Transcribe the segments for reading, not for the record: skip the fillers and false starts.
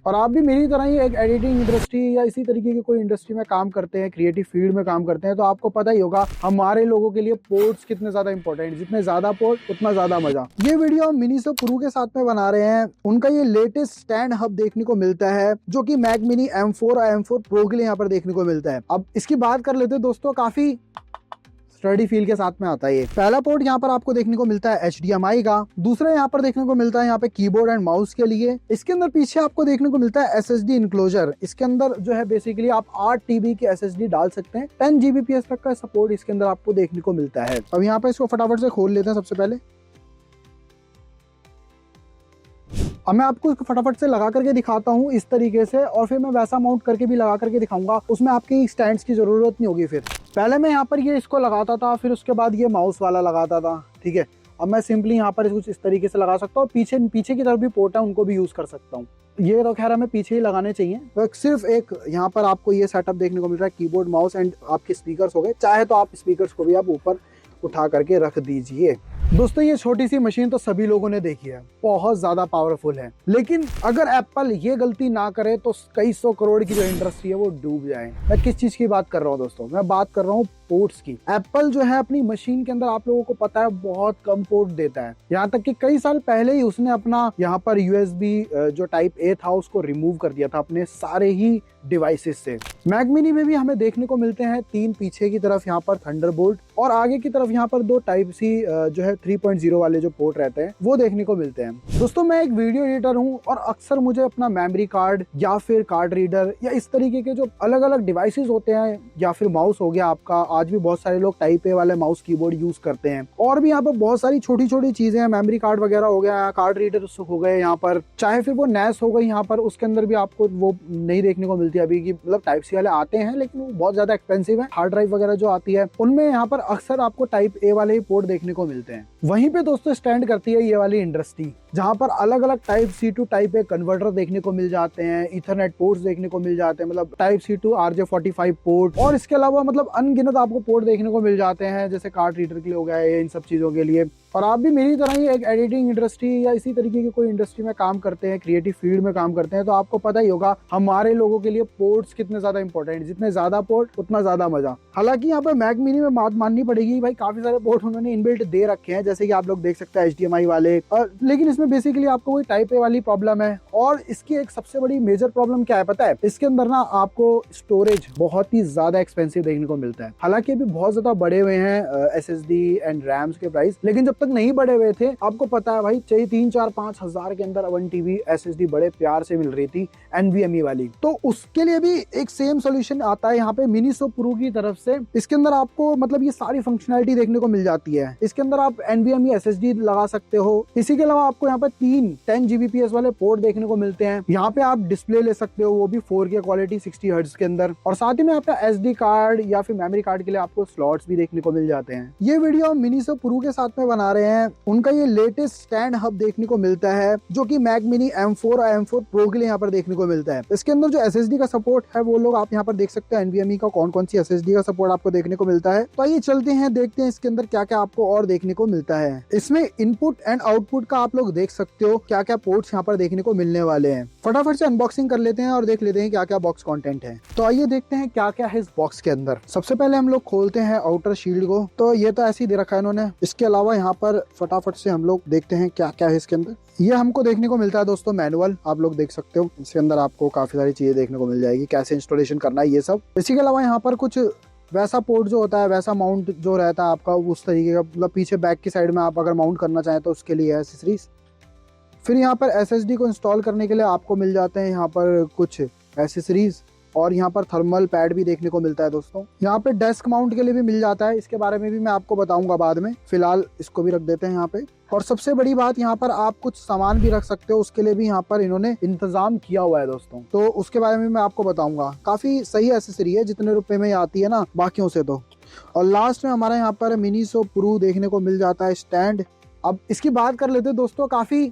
और आप भी मेरी तरह ही एक एडिटिंग इंडस्ट्री या इसी तरीके की कोई इंडस्ट्री में काम करते हैं, क्रिएटिव फील्ड में काम करते हैं, तो आपको पता ही होगा हमारे लोगों के लिए पोर्ट्स कितने ज्यादा इंपॉर्टेंट। जितने ज्यादा पोर्ट उतना ज्यादा मजा। ये वीडियो हम मिनीसो प्रो के साथ में बना रहे हैं। उनका ये लेटेस्ट स्टैंड हब देखने को मिलता है जो कि मैक मिनी M4 और M4 प्रो के लिए यहाँ पर देखने को मिलता है। अब इसकी बात कर लेते हैं दोस्तों, काफी स्टडी फील के साथ में आता है। ये पहला पोर्ट यहाँ पर आपको देखने को मिलता है HDMI का। दूसरा यहाँ पर देखने को मिलता है यहाँ पे कीबोर्ड एंड माउस के लिए। इसके अंदर पीछे आपको देखने को मिलता है SSD इनक्लोजर। इसके अंदर जो है बेसिकली आप 8 TB की SSD डाल सकते हैं। 10 Gbps तक का सपोर्ट इसके अंदर आपको देखने को मिलता है। अब यहाँ पे इसको फटाफट से खोल लेते हैं। सबसे पहले अब मैं आपको इसको फटाफट से लगा करके दिखाता हूँ इस तरीके से, और फिर मैं वैसा माउंट करके भी लगा करके दिखाऊंगा। उसमें आपकी स्टैंड्स की जरूरत नहीं होगी। फिर पहले मैं यहाँ पर ये इसको लगाता था, फिर उसके बाद ये माउस वाला लगाता था। ठीक है, अब मैं सिंपली यहाँ पर कुछ इस तरीके से लगा सकता हूँ। पीछे की तरफ भी पोर्ट है, उनको भी यूज कर सकता हूँ। ये तो खैर हमें पीछे ही लगाने चाहिए। तो सिर्फ एक यहाँ पर आपको ये सेटअप देखने को मिल रहा है, कीबोर्ड माउस एंड आपके स्पीकर्स हो गए। चाहे तो आप स्पीकर्स को भी आप ऊपर उठा करके रख दीजिए। दोस्तों ये छोटी सी मशीन तो सभी लोगों ने देखी है, बहुत ज्यादा पावरफुल है। लेकिन अगर एप्पल ये गलती ना करे तो कई 100 करोड़ की जो इंडस्ट्री है वो डूब जाए। मैं किस चीज की बात कर रहा हूँ दोस्तों? मैं बात कर रहा हूँ पोर्ट्स की। एप्पल जो है अपनी मशीन के अंदर, आप लोगों को पता है, बहुत कम पोर्ट देता है। यहाँ तक कि कई साल पहले ही उसने अपना यहाँ पर USB जो टाइप A था उसको रिमूव कर दिया था अपने सारे ही डिवाइसेस से। मैक मिनी में भी हमें देखने को मिलते हैं 3 पीछे की तरफ यहाँ पर थंडरबोल्ट, और आगे की तरफ यहाँ पर 2 टाइप C जो है 3.0 वाले जो पोर्ट रहते हैं वो देखने को मिलते हैं। दोस्तों मैं एक वीडियो एडिटर हूँ और अक्सर मुझे अपना मेमोरी कार्ड या फिर कार्ड रीडर या इस तरीके के जो अलग अलग डिवाइसेस होते हैं, या फिर माउस हो गया आपका, आज भी बहुत सारे लोग टाइप A वाले माउस कीबोर्ड यूज करते हैं। और भी यहाँ पर बहुत सारी छोटी छोटी चीजें हैं, मेमोरी कार्ड वगैरह हो गया, कार्ड रीडर हो गए यहाँ पर, चाहे फिर वो NAS हो गई यहाँ पर, उसके अंदर भी आपको वो नहीं देखने को मिलती अभी की। मतलब टाइप C वाले आते हैं लेकिन वो बहुत ज्यादा एक्सपेंसिव है। हार्ड ड्राइव वगैरह जो आती है उनमें यहाँ पर अक्सर आपको टाइप A वाले ही पोर्ट देखने को मिलते हैं। वहीं पे दोस्तों स्टैंड करती है ये वाली इंडस्ट्री, जहां पर अलग अलग type C to type A converter देखने को मिल जाते हैं, इथरनेट पोर्ट्स देखने को मिल जाते हैं, मतलब type C to RJ45 port, और इसके अलावा मतलब अनगिनत आपको पोर्ट देखने को मिल जाते हैं, जैसे कार्ड रीडर के लिए हो गया है, इन सब चीजों के लिए। और आप भी मेरी तरह ही एक एडिटिंग इंडस्ट्री या इसी तरीके की कोई इंडस्ट्री में काम करते हैं, क्रिएटिव फील्ड में काम करते हैं, तो आपको पता ही होगा हमारे लोगों के लिए पोर्ट्स कितने ज्यादा इंपॉर्टेंट। जितने ज्यादा पोर्ट उतना ज्यादा मजा। हालांकि यहाँ पर मैक मिनी में बात माननी पड़ेगी भाई, काफी सारे पोर्ट उन्होंने इनबिल्ट दे रखे हैं, जैसे कि आप लोग देख सकते हैं HDMI वाले, लेकिन इसमें बेसिकली आपको कोई टाइप A वाली प्रॉब्लम है। और इसकी एक सबसे बड़ी मेजर प्रॉब्लम क्या है पता है? इसके अंदर ना आपको स्टोरेज बहुत ही ज्यादा एक्सपेंसिव देखने को मिलता है। हालांकि अभी बहुत ज्यादा बढ़े हुए हैं SSD एंड रैम्स के प्राइस, लेकिन जब तक नहीं बढ़े हुए थे, आपको पता है भाई, चाहिए 3, 4, 5 हजार के अंदर 1 TB SSD बड़े प्यार से मिल रही थी NVMe वाली। तो उसके लिए भी एक सेम सोल्यूशन आता है यहाँ पे मिनीसो प्रो की तरफ से। इसके अंदर आपको मतलब ये सारी फंक्शनैलिटी देखने को मिल जाती है। इसके अंदर आप NVMe SSD लगा सकते हो। इसी के अलावा आपको यहाँ पर 3 10 Gbps वाले पोर्ट देखने को मिलते हैं। यहाँ पे आप डिस्प्ले ले सकते हो, वो भी 4K क्वालिटी 60 हर्ट्ज के अंदर, और साथ ही में आपका SD कार्ड या फिर मेमोरी कार्ड के लिए आपको स्लॉट्स भी देखने को मिल जाते हैं। ये वीडियो हम मिनीसो प्रो के साथ में बना रहे हैं। उनका ये लेटेस्ट स्टैंड हब देखने को मिलता है जो कि मैक मिनी M4 और M4 प्रो के लिए यहाँ पर देखने को मिलता है। इसके अंदर जो SSD का सपोर्ट है वो लोग आप यहाँ पर देख सकते हैं NVMe का कौन कौन सी SSD का सपोर्ट आपको देखने को मिलता है। तो आइए चलते हैं, देखते हैं इसके अंदर क्या क्या आपको और देखने को मिलता है। इसमें इनपुट एंड आउटपुट का आप लोग देख सकते हो क्या क्या पोर्ट्स यहाँ पर देखने को मिलने वाले हैं। फटाफट से अनबॉक्सिंग कर लेते हैं और देख लेते हैं क्या क्या बॉक्स कंटेंट है। तो आइए देखते हैं क्या क्या है इस बॉक्स के अंदर। सबसे पहले हम लोग खोलते हैं आउटर शील्ड को। तो ये तो ऐसे ही दे रखा है इन्होंने। इसके अलावा यहाँ पर फटाफट से हम लोग देखते हैं क्या क्या है इसके अंदर। ये हमको देखने को मिलता है दोस्तों मैनुअल, आप लोग देख सकते हो। इसके अंदर आपको काफी सारी चीजें देखने को मिल जाएगी, कैसे इंस्टॉलेशन करना है ये सब। इसी के अलावा यहाँ पर कुछ वैसा पोर्ट जो होता है, वैसा माउंट जो रहता है आपका उस तरीके का, मतलब पीछे बैक की साइड में आप अगर माउंट करना चाहें तो उसके लिए एसेसरीज। फिर यहाँ पर SSD को इंस्टॉल करने के लिए आपको मिल जाते हैं यहाँ पर कुछ एसेसरीज, और यहाँ पर थर्मल पैड भी देखने को मिलता है दोस्तों। यहाँ पे डेस्क माउंट के लिए भी मिल जाता है, इसके बारे में भी मैं आपको बताऊंगा बाद में। फिलहाल इसको भी रख देते हैं यहाँ पे। और सबसे बड़ी बात, यहाँ पर आप कुछ सामान भी रख सकते हो, उसके लिए भी यहाँ पर इन्होंने इंतजाम किया हुआ है दोस्तों। तो उसके बारे में मैं आपको बताऊंगा। काफी सही एसेसरी है जितने रुपए में आती है ना बाकियों से तो। और लास्ट में हमारा यहाँ पर मिनीसो प्रो देखने को मिल जाता है स्टैंड। अब इसकी बात कर लेते हैं दोस्तों, काफी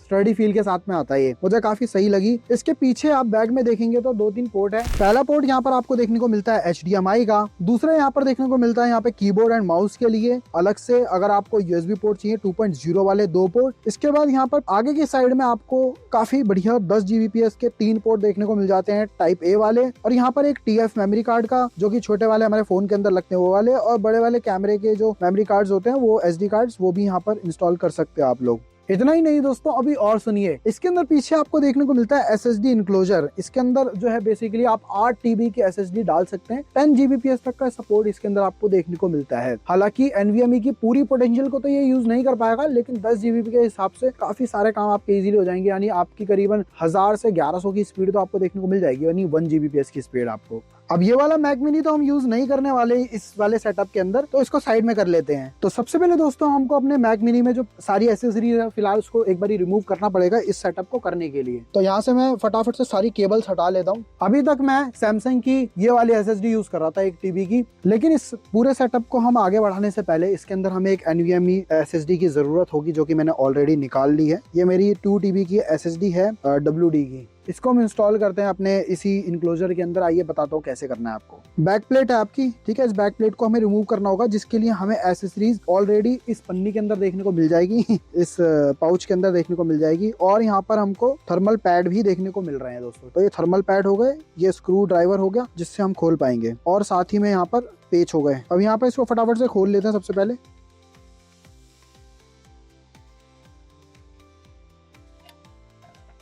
स्टडी फील के साथ में आता है, ये मुझे काफी सही लगी। इसके पीछे आप बैग में देखेंगे तो 2-3 पोर्ट है। पहला पोर्ट यहाँ पर आपको देखने को मिलता है HDMI का, दूसरा यहाँ पर देखने को मिलता है यहाँ पे कीबोर्ड एंड माउस के लिए अलग से, अगर आपको USB पोर्ट चाहिए 2.0 वाले 2 पोर्ट। इसके बाद यहाँ पर आगे की साइड में आपको काफी बढ़िया 10 Gbps के 3 पोर्ट देखने को मिल जाते हैं टाइप A वाले, और यहाँ पर एक TF मेमोरी कार्ड का, जो कि छोटे वाले हमारे फोन के अंदर लगते हैं वो वाले, और बड़े वाले कैमरे के जो मेमोरी कार्ड्स होते हैं वो SD कार्ड्स, वो भी यहाँ पर इंस्टॉल कर सकते हैं आप लोग। इतना ही नहीं दोस्तों, अभी और सुनिए, इसके अंदर पीछे आपको देखने को मिलता है SSD इनक्लोजर। इसके अंदर जो है बेसिकली आप 8 TB की SSD डाल सकते हैं। 10 Gbps तक का सपोर्ट इसके अंदर आपको देखने को मिलता है। हालांकि NVMe की पूरी पोटेंशियल को तो ये यूज नहीं कर पाएगा, लेकिन 10 GB के हिसाब से काफी सारे काम आपके इजीली हो जाएंगे, यानी आपकी करीबन 1000 से 1100 की स्पीड तो आपको देखने को मिल जाएगी, यानी 1 Gbps की स्पीड आपको। अब ये वाला मैक मिनी तो हम यूज नहीं करने वाले इस वाले सेटअप के अंदर, तो इसको साइड में कर लेते हैं। तो सबसे पहले दोस्तों हमको अपने मैक मिनी में जो सारी एसेसरीज है फिलहाल उसको एक बार रिमूव करना पड़ेगा इस सेटअप को करने के लिए। तो यहाँ से मैं फटाफट से सारी केबल्स हटा लेता हूँ। अभी तक मैं सैमसंग की ये वाली SSD यूज कर रहा था 1 TB की, लेकिन इस पूरे सेटअप को हम आगे बढ़ाने से पहले इसके अंदर हमें एक NVMe SSD की जरूरत होगी, जो कि मैंने ऑलरेडी निकाल ली है। ये मेरी 2 TB की SSD है WD की। इसको हम इंस्टॉल करते हैं अपने इसी इनक्लोजर के अंदर। आइए बताता हूँ कैसे करना है आपको। बैक प्लेट है आपकी, ठीक है, इस बैक प्लेट को हमें रिमूव करना होगा, जिसके लिए हमें एसेसरीज ऑलरेडी इस पन्नी के अंदर देखने को मिल जाएगी इस पाउच के अंदर देखने को मिल जाएगी, और यहाँ पर हमको थर्मल पैड भी देखने को मिल रहे हैं दोस्तों। तो ये थर्मल पैड हो गए, ये स्क्रू ड्राइवर हो गया जिससे हम खोल पाएंगे, और साथ ही में यहाँ पर पेच हो गए। अब यहाँ पर इसको फटाफट से खोल लेते हैं सबसे पहले।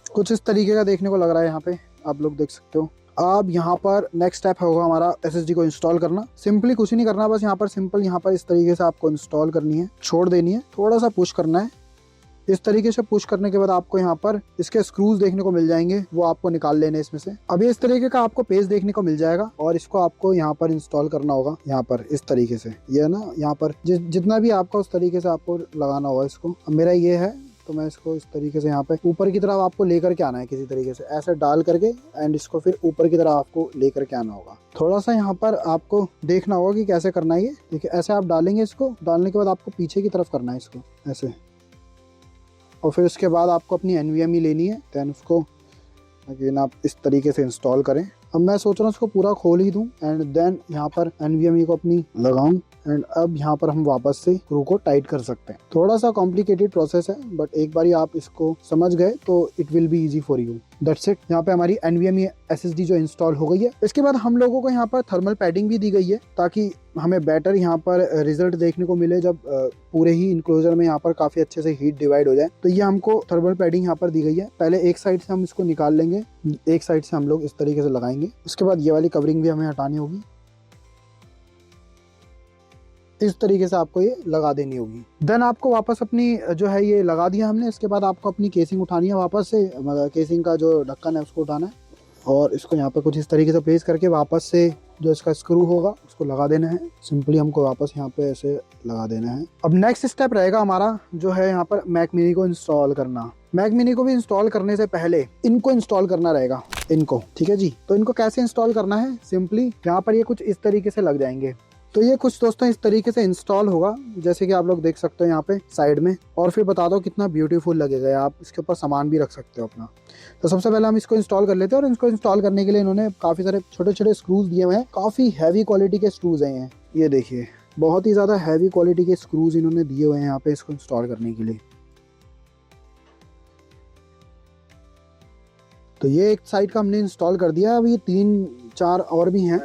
कुछ इस तरीके का देखने को लग रहा है, यहाँ पे आप लोग देख सकते हो। अब यहाँ पर नेक्स्ट स्टेप होगा हमारा SSD को इंस्टॉल करना। सिंपली कुछ नहीं करना, बस यहाँ पर सिंपल यहाँ पर इस तरीके से आपको इंस्टॉल करनी है, छोड़ देनी है, थोड़ा सा पुश करना है। इस तरीके से पुश करने के बाद आपको यहाँ पर इसके स्क्रूज देखने को मिल जाएंगे, वो आपको निकाल लेने इसमें से। अभी इस तरीके का आपको पेज देखने को मिल जाएगा, और इसको आपको यहाँ पर इंस्टॉल करना होगा, यहाँ पर इस तरीके से। ये ना यहाँ पर जितना भी आपका उस तरीके से आपको लगाना होगा इसको। अब मेरा ये है, तो मैं इसको इस तरीके से यहाँ पे ऊपर की तरफ आपको लेकर के आना है, किसी तरीके से ऐसे डाल करके, एंड इसको फिर ऊपर की तरफ आपको लेकर के आना होगा। थोड़ा सा यहाँ पर आपको देखना होगा कि कैसे करना है ये। देखिए ऐसे आप डालेंगे, इसको डालने के बाद आपको पीछे की तरफ करना है इसको ऐसे, और फिर उसके बाद आपको अपनी NVMe लेनी है, देन उसको अगेन आप इस तरीके से इंस्टॉल करें। अब मैं सोच रहा हूँ इसको पूरा खोल ही दूं, एंड देन यहाँ पर NVMe को अपनी लगाऊं, एंड अब यहाँ पर हम वापस से स्क्रू को टाइट कर सकते हैं। थोड़ा सा कॉम्प्लिकेटेड प्रोसेस है, बट एक बार आप इसको समझ गए तो it will be easy for you. That's it. यहाँ पे हमारी NVMe SSD जो इंस्टॉल हो गई है। इसके बाद हम लोगों को यहाँ पर थर्मल पैडिंग भी दी गई है, ताकि हमें बेटर यहाँ पर रिजल्ट देखने को मिले, जब पूरे ही इंक्लोजर में यहाँ पर काफी अच्छे से हीट डिवाइड हो जाए। तो ये हमको थर्मल पैडिंग यहाँ पर दी गई है। पहले एक साइड से हम इसको निकाल लेंगे, एक साइड से हम लोग इस तरीके से लगाएंगे। उसके बाद ये वाली कवरिंग भी हमें हटानी होगी, इस तरीके से आपको ये लगा देनी होगी। देन आपको वापस अपनी जो है ये लगा दिया हमने। इसके बाद आपको अपनी केसिंग उठानी है वापस से, मतलब केसिंग का जो ढक्कन है उसको उठाना है, और इसको यहाँ पर कुछ इस तरीके से प्लेस करके वापस से जो इसका स्क्रू होगा उसको लगा देना है। सिंपली हमको वापस यहाँ पे ऐसे लगा देना है। अब नेक्स्ट स्टेप रहेगा हमारा जो है यहाँ पर मैक मिनी को इंस्टॉल करना। मैक मिनी को भी इंस्टॉल करने से पहले इनको इंस्टॉल करना रहेगा, इनको, ठीक है जी। तो इनको कैसे इंस्टॉल करना है, सिंपली यहाँ पर ये कुछ इस तरीके से लग जाएंगे। तो ये कुछ दोस्तों इस तरीके से इंस्टॉल होगा, जैसे कि आप लोग देख सकते हो यहाँ पे साइड में। और फिर बता दो कितना ब्यूटीफुल लगेगा, आप इसके ऊपर सामान भी रख सकते हो अपना। तो सबसे पहले हम इसको इंस्टॉल कर लेते हैं, और इसको इंस्टॉल करने के लिए इन्होंने काफी सारे छोटे छोटे स्क्रूज दिए हुए हैं। काफी हैवी क्वालिटी के स्क्रूज हैं ये देखिए, बहुत ही ज्यादा हैवी क्वालिटी के स्क्रूज इन्होंने दिए हुए हैं यहाँ पे इसको इंस्टॉल करने के लिए। तो ये एक साइड का हमने इंस्टॉल कर दिया। अभी 3-4 और भी हैं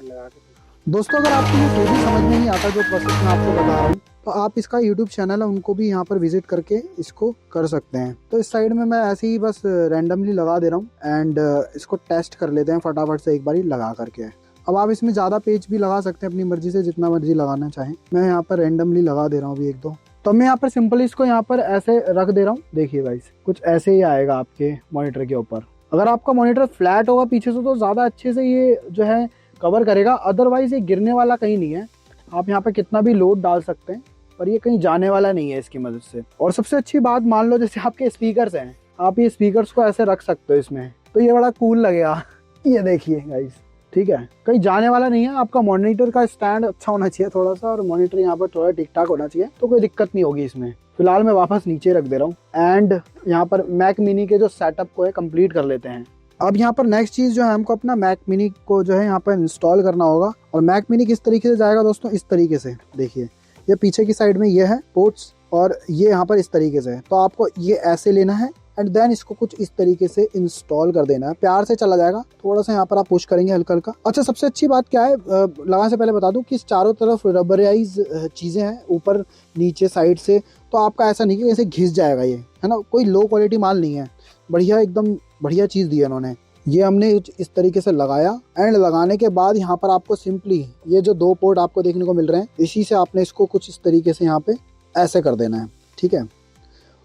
दोस्तों। अगर आपको ये जो भी समझ में नहीं आता जो प्रोसेस मैं आपको बता रहा हूँ, तो आप इसका YouTube चैनल है उनको भी यहाँ पर विजिट करके इसको कर सकते हैं। तो इस साइड में मैं ऐसे ही बस रैंडमली लगा दे रहा हूँ, एंड इसको टेस्ट कर लेते हैं फटाफट से एक बार लगा करके। अब आप इसमें ज़्यादा पेज भी लगा सकते हैं अपनी मर्जी से, जितना मर्जी लगाना चाहें। मैं यहाँ पर रैंडमली लगा दे रहा हूँ अभी 1-2। तो मैं यहाँ पर सिंपली इसको यहाँ पर ऐसे रख दे रहा हूँ। देखिए गाइस, कुछ ऐसे ही आएगा आपके मॉनिटर के ऊपर। अगर आपका मॉनिटर फ्लैट होगा पीछे से तो ज़्यादा अच्छे से ये जो है कवर करेगा, अदरवाइज ये गिरने वाला कहीं नहीं है। आप यहाँ पे कितना भी लोड डाल सकते हैं, पर ये कहीं जाने वाला नहीं है इसकी मदद से। और सबसे अच्छी बात, मान लो जैसे आपके स्पीकर्स हैं, आप ये स्पीकर्स को ऐसे रख सकते हो इसमें, तो ये बड़ा कूल लगेगा। ये देखिए गाइस, ठीक है, कहीं जाने वाला नहीं है। आपका मॉनिटर का स्टैंड अच्छा होना चाहिए थोड़ा सा, और मॉनिटर यहाँ पर थोड़ा ठीक ठाक होना चाहिए, तो कोई दिक्कत नहीं होगी इसमें। फिलहाल मैं वापस नीचे रख दे रहा हूँ एंड यहाँ पर मैक मिनी के जो सेटअप को है कंप्लीट कर लेते हैं। अब यहाँ पर नेक्स्ट चीज जो है, हमको अपना मैक मिनी को जो है यहाँ पर इंस्टॉल करना होगा। और मैक मिनी किस तरीके से जाएगा दोस्तों, इस तरीके से देखिए, ये पीछे की साइड में ये है पोर्ट्स और ये यहाँ पर इस तरीके से। तो आपको ये ऐसे लेना है एंड देन इसको कुछ इस तरीके से इंस्टॉल कर देना है। प्यार से चला जाएगा, थोड़ा सा यहाँ पर आप पुश करेंगे हल्का हल्का। अच्छा, सबसे अच्छी बात क्या है, लगाने से पहले बता दूं कि चारों तरफ रबराइज चीजें हैं, ऊपर नीचे साइड से, तो आपका ऐसा नहीं कि ऐसे घिस जाएगा ये, है ना। कोई लो क्वालिटी माल नहीं है, बढ़िया एकदम बढ़िया चीज दी है इन्होंने। ये हमने इस तरीके से लगाया एंड लगाने के बाद यहाँ पर आपको सिंपली ये जो 2 पोर्ट आपको देखने को मिल रहे हैं, इसी से आपने इसको कुछ इस तरीके से यहाँ पे ऐसे कर देना है, ठीक है।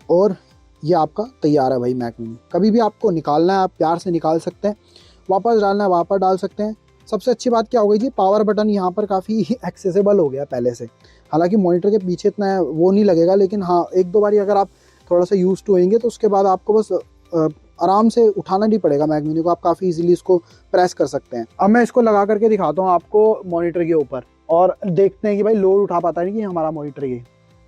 और ये आपका तैयार है भाई मैक मिनी। कभी भी आपको निकालना है आप प्यार से निकाल सकते हैं, वापस डालना है वापस डाल सकते हैं। सबसे अच्छी बात क्या हो गई जी, पावर बटन यहाँ पर काफ़ी एक्सेसिबल हो गया पहले से। हालांकि मॉनिटर के पीछे इतना वो नहीं लगेगा, लेकिन हाँ 1-2 बारी अगर आप थोड़ा सा यूज टू होंगे तो उसके बाद आपको बस आराम से उठाना नहीं पड़ेगा मैक मिनी को, आप काफ़ी इजीली इसको प्रेस कर सकते हैं। अब मैं इसको लगा करके दिखाता हूँ आपको मॉनिटर के ऊपर, और देखते हैं कि भाई लोड उठा पाता है कि हमारा मॉनिटर ये।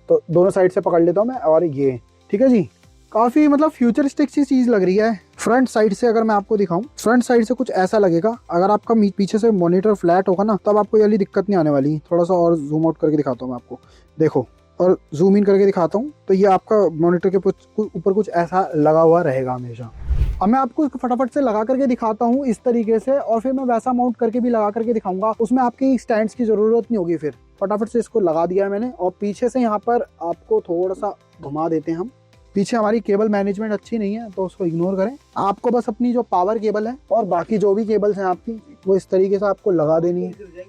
तो दोनों साइड से पकड़ लेता हूँ मैं, और ये ठीक है जी, काफ़ी मतलब फ्यूचरिस्टिक सी चीज़ लग रही है। फ्रंट साइड से अगर मैं आपको दिखाऊं, फ्रंट साइड से कुछ ऐसा लगेगा। अगर आपका पीछे से मॉनिटर फ्लैट होगा ना, तब आपको ये वाली दिक्कत नहीं आने वाली। थोड़ा सा और जूम आउट करके दिखाता हूँ मैं आपको, देखो, और जूम इन करके दिखाता हूँ, तो ये आपका मॉनिटर के ऊपर कुछ ऐसा लगा हुआ रहेगा हमेशा। अब मैं आपको फटाफट से लगा करके दिखाता हूँ इस तरीके से, और फिर मैं वैसा माउंट करके भी लगा करके दिखाऊंगा। उसमें आपकी स्टैंड्स की ज़रूरत नहीं होगी। फिर फटाफट से इसको लगा दिया है मैंने, और पीछे से यहाँ पर आपको थोड़ा सा घुमा देते हैं हम। पीछे हमारी केबल मैनेजमेंट अच्छी नहीं है, तो उसको इग्नोर करें। आपको बस अपनी जो पावर केबल है और बाकी जो भी केबल्स हैं आपकी, वो इस तरीके से आपको लगा देनी है।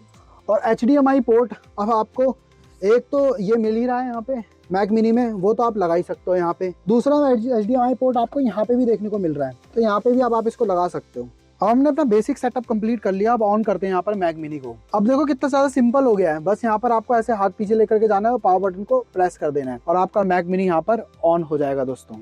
और HDMI पोर्ट अब आपको एक तो ये मिल ही रहा है यहाँ पे मैक मिनी में, वो तो आप लगा ही सकते हो यहाँ पे। दूसरा HDMI पोर्ट आपको यहाँ पे भी देखने को मिल रहा है, तो यहाँ पे भी आप इसको लगा सकते हो। अब हमने अपना बेसिक सेटअप कंप्लीट कर लिया। अब ऑन करते हैं यहाँ पर मैक मिनी को। अब देखो कितना ज्यादा सिंपल हो गया है। बस यहाँ पर आपको ऐसे हाथ पीछे लेकर के जाना है और पावर बटन को प्रेस कर देना है, और आपका मैक मिनी यहाँ पर ऑन हो जाएगा दोस्तों।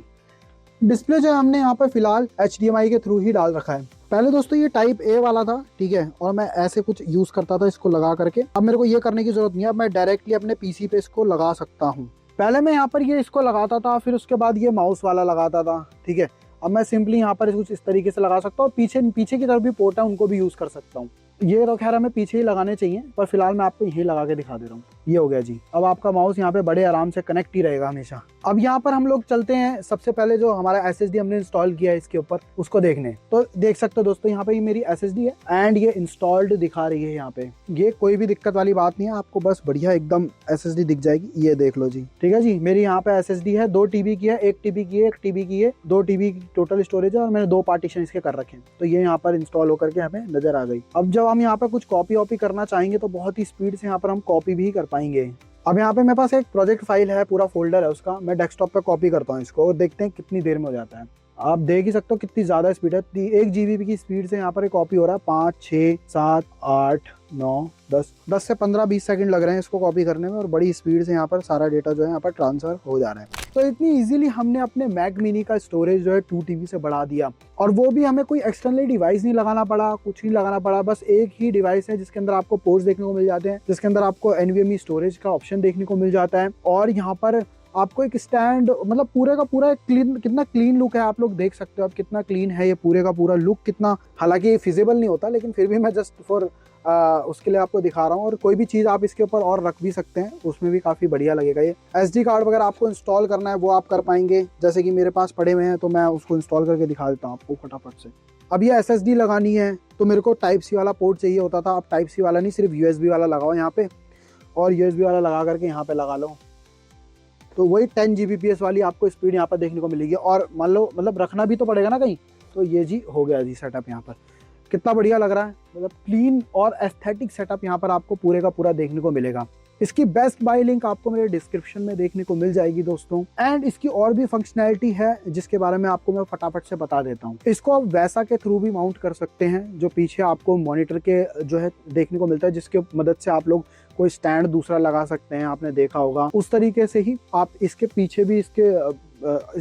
डिस्प्ले जो है हमने यहाँ पर फिलहाल HDMI के थ्रू ही डाल रखा है। पहले दोस्तों ये टाइप A वाला था, ठीक है, और मैं ऐसे कुछ यूज करता था इसको लगा करके। अब मेरे को ये करने की जरूरत नहीं है, अब मैं डायरेक्टली अपने PC पे इसको लगा सकता हूँ। पहले मैं यहाँ पर ये इसको लगाता था, फिर उसके बाद ये माउस वाला लगाता था, ठीक है। अब मैं सिंपली यहाँ पर कुछ इस तरीके से लगा सकता हूँ। पीछे की तरफ भी पोर्ट है, उनको भी यूज कर सकता हूँ। ये तो खैर हमें पीछे ही लगाने चाहिए, पर फिलहाल मैं आपको यही लगा के दिखा दे रहा हूँ। ये हो गया जी। अब आपका माउस यहाँ पे बड़े आराम से कनेक्ट ही रहेगा हमेशा। अब यहाँ पर हम लोग चलते हैं सबसे पहले जो हमारा SSD हमने इंस्टॉल किया है इसके ऊपर, उसको देखने। तो देख सकते हो दोस्तों, यहाँ पे ये मेरी SSD है एंड ये इंस्टॉल्ड दिखा रही है यहाँ पे। ये कोई भी दिक्कत वाली बात नहीं है, आपको बस बढ़िया एकदम SSD दिख जाएगी। ये देख लो जी, ठीक है जी। मेरी यहाँ पे SSD है, 2 TB की है, 1 TB की है, 1 TB की है, 2 TB की टोटल स्टोरेज है, और मैंने 2 पार्टीशन इसके कर रखे हैं। तो ये यहाँ पर इंस्टॉल होकर के हमें नजर आ गई। अब जब हम यहाँ पे कुछ कॉपी करना चाहेंगे तो बहुत ही स्पीड से यहाँ पर हम कॉपी भी कर पाएंगे। अब यहाँ पे मेरे पास एक प्रोजेक्ट फाइल है, पूरा फोल्डर है उसका। मैं डेस्कटॉप पे कॉपी करता हूँ इसको, और देखते हैं कितनी देर में हो जाता है। आप देख ही सकते हो कितनी ज्यादा स्पीड है। 1 GB की स्पीड से यहाँ पर एक कॉपी हो रहा है। 5, 6, 7, 8, 9, 10 से 15-20 सेकंड लग रहे हैं इसको कॉपी करने में, और बड़ी स्पीड से यहाँ पर सारा डेटा जो है यहाँ पर ट्रांसफर हो जा रहा है। तो इतनी इजीली हमने अपने मैक मिनी का स्टोरेज जो है 2 TB से बढ़ा दिया, और वो भी हमें कोई एक्सटर्नल डिवाइस नहीं लगाना पड़ा, कुछ नहीं लगाना पड़ा। बस एक ही डिवाइस है जिसके अंदर आपको पोर्ट्स देखने को मिल जाते हैं, जिसके अंदर आपको NVMe स्टोरेज का ऑप्शन देखने को मिल जाता है, और यहाँ पर आपको एक स्टैंड, मतलब पूरे का पूरा क्लीन, कितना क्लीन लुक है आप लोग देख सकते हो। अब कितना क्लीन है ये पूरे का पूरा लुक, कितना, हालांकि फिजिबल नहीं होता, लेकिन फिर भी मैं जस्ट फॉर उसके लिए आपको दिखा रहा हूँ। और कोई भी चीज़ आप इसके ऊपर और रख भी सकते हैं, उसमें भी काफ़ी बढ़िया लगेगा। ये SD कार्ड वगैरह आपको इंस्टॉल करना है वो आप कर पाएंगे, जैसे कि मेरे पास पड़े हुए हैं, तो मैं उसको इंस्टॉल करके दिखा देता हूँ आपको फटाफट से। अब ये SSD लगानी है तो मेरे को Type-C वाला पोर्ट चाहिए होता था। अब Type-C वाला नहीं, सिर्फ USB वाला लगाओ यहाँ पे, और USB वाला लगा करके यहाँ पे लगा लो, तो वही 10 Gbps वाली आपको स्पीड यहाँ पर देखने को मिलेगी। और मान लो मतलब रखना भी तो पड़ेगा ना कहीं, तो ये जी हो गया जी सेटअप। यहाँ पर कितना बढ़िया लग रहा है, मतलब क्लीन और एस्थेटिक सेटअप यहाँ पर आपको पूरे का पूरा देखने को मिलेगा। इसकी बेस्ट बाय लिंक आपको मेरे डिस्क्रिप्शन में देखने को मिल जाएगी दोस्तों। एंड इसकी और भी फंक्शनैलिटी है जिसके बारे में आपको मैं फटाफट से बता देता हूँ। इसको आप वैसा के थ्रू भी माउंट कर सकते हैं, जो पीछे आपको मॉनिटर के जो है देखने को मिलता है, जिसके मदद से आप लोग कोई स्टैंड दूसरा लगा सकते हैं, आपने देखा होगा। उस तरीके से ही आप इसके पीछे भी इसके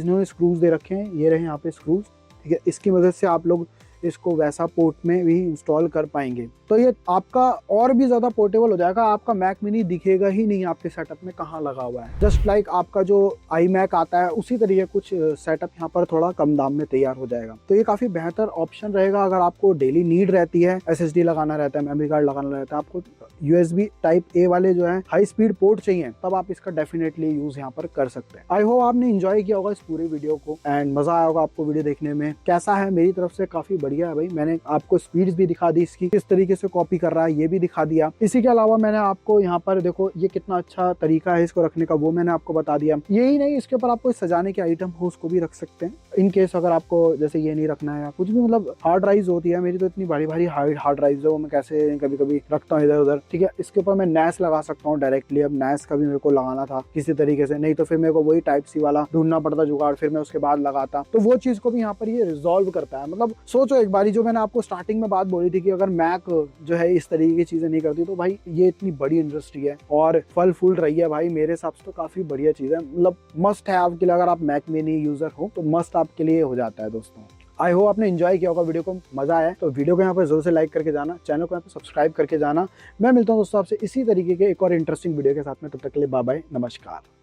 इन्होंने स्क्रूज दे रखे हैं, ये रहे यहाँ पे स्क्रूज, ठीक है। इसकी मदद से आप लोग इसको वैसा पोर्ट में भी इंस्टॉल कर पाएंगे। तो ये आपका और भी ज़्यादा पोर्टेबल हो जाएगा, आपका मैक मिनी दिखेगा ही नहीं आपके सेटअप में कहाँ लगा हुआ है। जस्ट लाइक आपका जो आई मैक आता है उसी तरीके कुछ सेटअप यहाँ पर थोड़ा कम दाम में तैयार हो जाएगा। तो ये काफ़ी बेहतर ऑप्शन रहेगा अगर आपको डेली नीड रहती है, SSD लगाना रहता है, मेमोरी कार्ड लगाना रहता है, आपको USB टाइप A वाले जो है हाई स्पीड पोर्ट चाहिए, तब आप इसका डेफिनेटली यूज यहाँ पर कर सकते हैं। आई होप आपने एंजॉय किया होगा इस पूरे वीडियो को एंड मजा आया होगा आपको वीडियो देखने में। कैसा है? मेरी तरफ से काफी बढ़िया है भाई। मैंने आपको स्पीड भी दिखा दी इसकी, किस तरीके से कॉपी कर रहा है ये भी दिखा दिया। इसी के अलावा मैंने आपको यहाँ पर देखो ये कितना अच्छा तरीका है इसको रखने का, वो मैंने आपको बता दिया। यही नहीं, इसके ऊपर आप कोई सजाने के आइटम हो उसको भी रख सकते हैं इन केस अगर आपको जैसे ये नहीं रखना है या कुछ भी। मतलब हार्ड ड्राइव होती है, मेरी तो इतनी बड़ी भारी हार्ड ड्राइव है, वो मैं कैसे कभी कभी रखता हूँ इधर उधर, ठीक है। इसके ऊपर मैं नैस लगा सकता हूँ डायरेक्टली। अब नैस का भी मेरे को लगाना था किसी तरीके से, नहीं तो फिर मेरे को वही टाइप सी वाला ढूंढना पड़ता जुगाड़, फिर मैं उसके बाद लगाता। तो वो चीज को भी यहाँ पर ये रिजॉल्व करता है। मतलब सोचो एक बारी, जो मैंने आपको स्टार्टिंग में बात बोली थी कि अगर मैक जो है इस तरीके की चीजें नहीं करती तो भाई ये इतनी बड़ी इंडस्ट्री है और फल फूल रही है भाई, मेरे हिसाब से तो काफी बढ़िया चीज है। मतलब मस्ट है आपके लिए, अगर आप मैक मिनी यूजर हो तो मस्ट आपके लिए हो जाता है दोस्तों। आई होप आपने एंजॉय किया होगा वीडियो को, मजा आया तो वीडियो को यहाँ पर जरूर से लाइक करके जाना, चैनल को यहाँ पर सब्सक्राइब करके जाना। मैं मिलता हूँ दोस्तों आपसे इसी तरीके के एक और इंटरेस्टिंग वीडियो के साथ में, तब तक के लिए बाय बाय, नमस्कार।